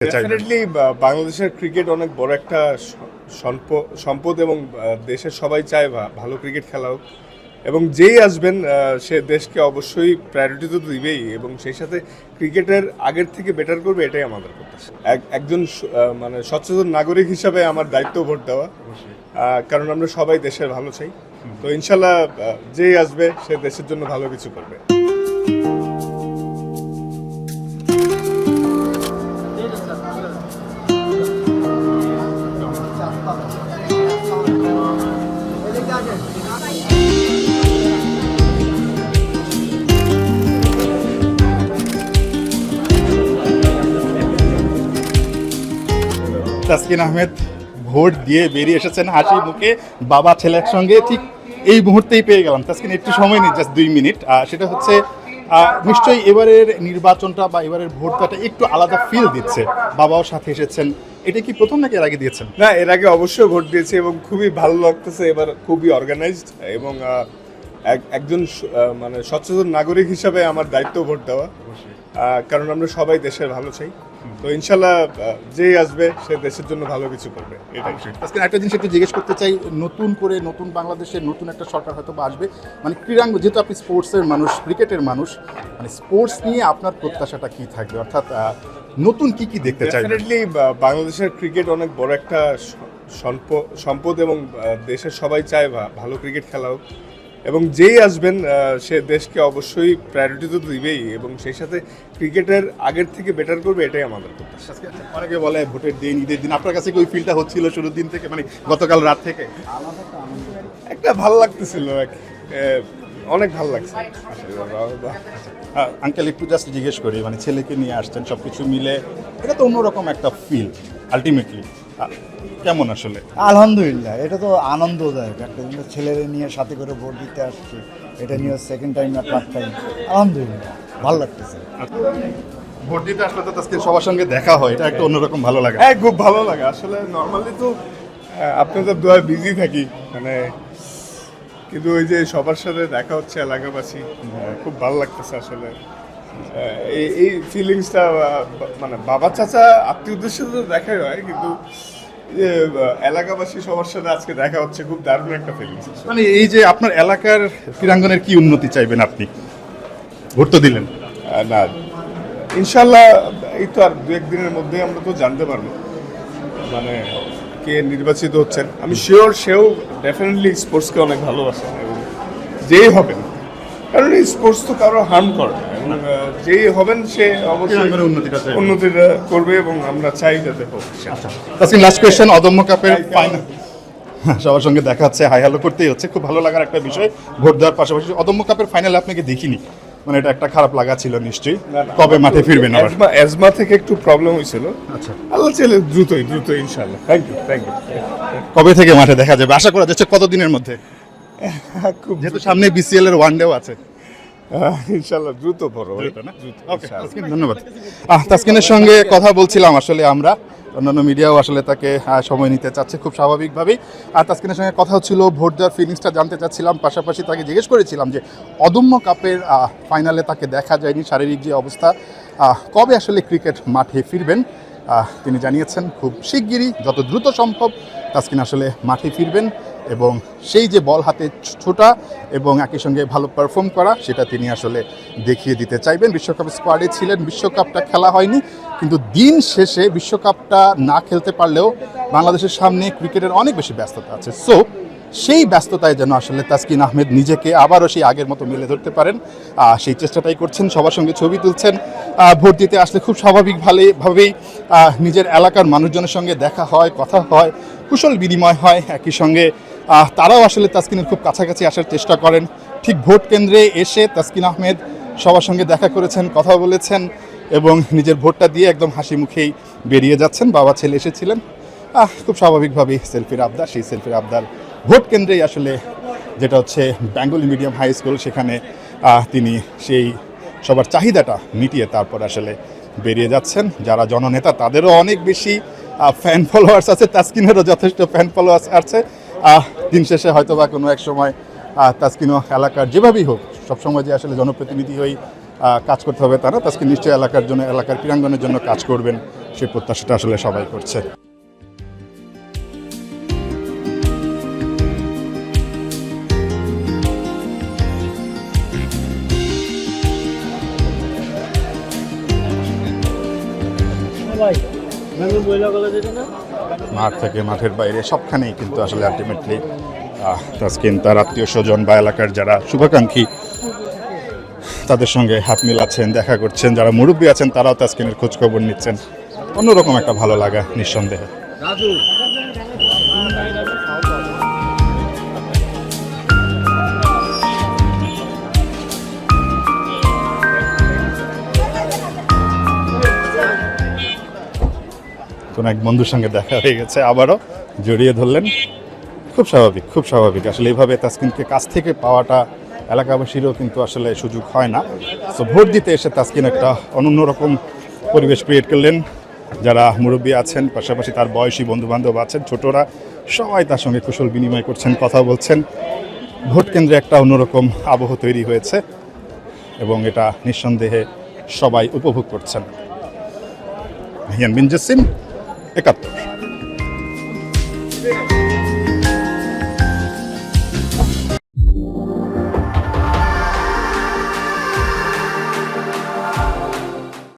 Definitely বাংলাদেশের cricket অনেক বড় একটা সম্পদ এবং দেশের সবাই চায় ভালো ক্রিকেট খেলা হোক এবং যেই আসবেন সে দেশকে অবশ্যই প্রায়োরিটি তো দিবেই এবং সেই সাথে ক্রিকেটের আগের থেকে বেটার করবে, এটাই আমাদের প্রত্যাশা। একজন মানে সচেতন নাগরিক হিসাবে আমার দায়িত্ব ভোট দেওয়া, কারণ আমরা সবাই দেশের ভালো চাই। তো ইনশাল্লাহ যেই আসবে সে দেশের জন্য ভালো কিছু করবে। তাসকিন আহমেদ ভোট দিয়ে বেরিয়ে এসেছেন হাসি মুখে বাবা ছেলের সঙ্গে। ঠিক এই মুহূর্তেই পেয়ে গেলাম। তাসকিন একটু সময় নিই, জাস্ট 2 মিনিট। সেটা হচ্ছে নিশ্চয়ই এবারের নির্বাচনটা বা এবারের ভোটটা একটু আলাদা ফিল দিচ্ছে। বাবাও সাথে এসেছেন, এটা কি প্রথম নাকি এর আগে দিয়েছেন? না, এর আগে অবশ্যই ভোট দিয়েছি এবং খুবই ভালো লাগতেছে। এবার খুবই অর্গানাইজড এবং একজন মানে সচেতন নাগরিক হিসাবে আমার দায়িত্ব ভোট দেওয়া, কারণ আমরা সবাই দেশের ভালো চাই। তো ইনশাল্লাহ যেই আসবে সে দেশের জন্য ভালো কিছু করবে, এটাই। আজকে একটা জিনিস একটু জিজ্ঞেস করতে চাই, নতুন বাংলাদেশের নতুন একটা সরকার হয়তো বা আসবে, মানে ক্রীড়াঙ্গ, যেহেতু আপনি স্পোর্টসের মানুষ, ক্রিকেটের মানুষ, মানে স্পোর্টস নিয়ে আপনার প্রত্যাশাটা কি থাকবে, অর্থাৎ নতুন কি দেখতে চাই? ডেফিনেটলি বাংলাদেশের ক্রিকেট অনেক বড় একটা সম্পদ এবং দেশের সবাই চায় ভালো ক্রিকেট খেলা হোক এবং যেই আসবেন সে দেশকে অবশ্যই প্রায়োরিটি তো দিবেই এবং সেই সাথে ক্রিকেটের আগের থেকে বেটার করবে, এটাই আমাদের প্রত্যাশা। অনেকে বলে ভোটের দিন, ঈদের দিন, আপনার কাছে কি ওই ফিলটা হচ্ছিল শুরুর দিন থেকে, মানে গতকাল রাত থেকে? একটা ভালো লাগতেছিল, অনেক ভালো লাগছে। আঙ্কেল একটু জাস্ট জিজ্ঞেস করি, মানে ছেলেকে নিয়ে আসছেন, সব কিছু মিলে এটা তো অন্যরকম একটা ফিল আলটিমেটলি, কেমন আসলে? আলহামদুলিল্লাহ, এটা তো আনন্দদায়ক একটা জিনিস। ছেলেদের নিয়ে সাথে করে ভোট দিতে আসছি, এটা নিয়ে সেকেন্ড টাইম না থার্ড টাইম, আলহামদুলিল্লাহ ভালো লাগতেছে। ভোট দিতে আসলে তো আজকে সবার সঙ্গে দেখা হয়, এটা একটা অন্যরকম ভালো লাগে। হ্যাঁ, খুব ভালো লাগে আসলে। নর্মালি তো আপনাদের দোয়ায় বিজি থাকি, মানে কিন্তু ওই যে সবার সাথে দেখা হচ্ছে এলাকাবাসী, খুব ভালো লাগতেছে আসলে। এই ফিলিংসটা মানে বাবা চাচা আত্মীয়দের সাথে তো দেখাই হয়, কিন্তু যে এলাকাবাসী সবার সাথে আজকে দেখা হচ্ছে, খুব দারুণ একটা ফিলিংস। মানে এই যে আপনার এলাকার ক্রীড়াঙ্গনের কি উন্নতি চাইবেন আপনি? ভোট তো দিলেন, না ইনশাল্লাহ এই তো আর 2-1 দিনের মধ্যে আমরা তো জানতে পারবো মানে কে নির্বাচিত হচ্ছেন। আমি শিওর সেও ডেফিনেটলি স্পোর্টসকে অনেক ভালোবাসেন এবং যেই হবেন, কারণ এই স্পোর্টস তো কারো হার্ম করে না, এবং যেই হবেন সে অবশ্যই উন্নতিটা করবে এবং আমরা চাই যাতে হোক। আজকে লাস্ট কোয়েশ্চেন, অদম্য কাপের ফাইনাল, সবার সঙ্গে দেখা হচ্ছে, হাই হ্যালো করতেই হচ্ছে, খুব ভালো লাগার একটা বিষয়। ভোট দেওয়ার পাশাপাশি অদম্য কাপের ফাইনালে আপনাকে দেখিনি, মানে এটা একটা খারাপ লাগা ছিল নিশ্চয়ই। কবে মাঠে ফিরবেন? অ্যাজমা থেকে একটু প্রবলেম হয়েছিল। আচ্ছা, আল্লাহ চাইলে দ্রুতই ইনশাল্লাহ। Thank you. কবে থেকে মাঠে দেখা যাবে আশা করা যাচ্ছে? কতদিনের মধ্যে? খুব যেহেতু সামনে বিসিএল এর ওয়ানডেও আছে, ইনশাল্লাহ দ্রুত বড়। ধন্যবাদ। তাসকিনের সঙ্গে কথা বলছিলাম, আসলে আমরা অন্যান্য মিডিয়াও আসলে তাকে সময় নিতে চাচ্ছে খুব স্বাভাবিকভাবেই। আর তাসকিনের সঙ্গে কথা হচ্ছিল, ভোট দেওয়ার ফিলিংসটা জানতে চাচ্ছিলাম, পাশাপাশি তাকে জিজ্ঞেস করেছিলাম যে অদম্য কাপের ফাইনালে তাকে দেখা যায়নি, শারীরিক যে অবস্থা, কবে আসলে ক্রিকেট মাঠে ফিরবেন। তিনি জানিয়েছেন খুব শিগগিরই, যত দ্রুত সম্ভব তাসকিন আসলে মাঠে ফিরবেন এবং সেই যে বল হাতে ছোটা এবং একই সঙ্গে ভালো পারফর্ম করা, সেটা তিনি আসলে দেখিয়ে দিতে চাইবেন। বিশ্বকাপ স্কোয়াডে ছিলেন, বিশ্বকাপটা খেলা হয়নি, কিন্তু দিন শেষে বিশ্বকাপটা না খেলতে পারলেও বাংলাদেশের সামনে ক্রিকেটের অনেক বেশি ব্যস্ততা আছে। সো সেই ব্যস্ততায় যেন আসলে তাসকিন আহমেদ নিজেকে আবারও সেই আগের মতো মেলে ধরতে পারেন, সেই চেষ্টাটাই করছেন। সবার সঙ্গে ছবি তুলছেন, ভোট দিতে আসলে খুব স্বাভাবিকভাবেই নিজের এলাকার মানুষজনের সঙ্গে দেখা হয়, কথা হয়, কুশল বিনিময় হয়। একই সঙ্গে তারাও আসলে তাসকিনের খুব কাছাকাছি আসার চেষ্টা করেন। ঠিক ভোট কেন্দ্রে এসে তাসকিন আহমেদ সবার সঙ্গে দেখা করেছেন, কথা বলেছেন এবং নিজের ভোটটা দিয়ে একদম হাসি মুখেই বেরিয়ে যাচ্ছেন। বাবা ছেলে এসেছিলেন, খুব স্বাভাবিকভাবেই সেলফির আবদার, সেই সেলফির আবদার ভোট কেন্দ্রেই আসলে, যেটা হচ্ছে বেঙ্গলি মিডিয়াম হাই স্কুল, সেখানে তিনি সেই সবার চাহিদাটা মিটিয়ে তারপর আসলে বেরিয়ে যাচ্ছেন। যারা জননেতা তাদেরও অনেক বেশি ফ্যান ফলোয়ার্স আছে, তাসকিনেরও যথেষ্ট ফ্যান ফলোয়ার্স আছে। দিন শেষে হয়তো বা কোনো এক সময় তাসকিনও এলাকার যেভাবেই হোক, সবসময় যে আসলে জনপ্রতিনিধি হই কাজ করতে হবে তা না, তাসকিন নিশ্চয়ই এলাকার জন্য, এলাকার ক্রীড়াঙ্গনের জন্য কাজ করবেন, সেই প্রত্যাশাটা আসলে সবাই করছে। মাঠ থেকে মাঠের বাইরে সবখানেই কিন্তু আসলে আলটিমেটলি তাসকিন তার আত্মীয় স্বজন বা এলাকার যারা শুভাকাঙ্ক্ষী তাদের সঙ্গে হাত মিলাচ্ছেন, দেখা করছেন, যারা মুরব্বী আছেন তারাও তাসকিনের খোঁজ খবর নিচ্ছেন। অন্যরকম একটা ভালো লাগা নিঃসন্দেহে। কোন এক বন্ধুর সঙ্গে দেখা হয়ে গেছে, আবারও জড়িয়ে ধরলেন। খুব স্বাভাবিক, খুব স্বাভাবিক। আসলে এইভাবে তাসকিনকে কাছ থেকে পাওয়াটা এলাকাবাসীরও কিন্তু আসলে সুযোগ হয় না। সো ভোট দিতে এসে তাসকিন একটা অন্যরকম পরিবেশ ক্রিয়েট করলেন। যারা মুরব্বী আছেন, পাশাপাশি তার বয়সী বন্ধুবান্ধব আছেন, ছোটরা সবাই তার সঙ্গে কুশল বিনিময় করছেন, কথা বলছেন। ভোট কেন্দ্রে একটা অন্যরকম আবহ তৈরি হয়েছে এবং এটা নিঃসন্দেহে সবাই উপভোগ করছেন। হিয়ান বিন জসিম, ৭১।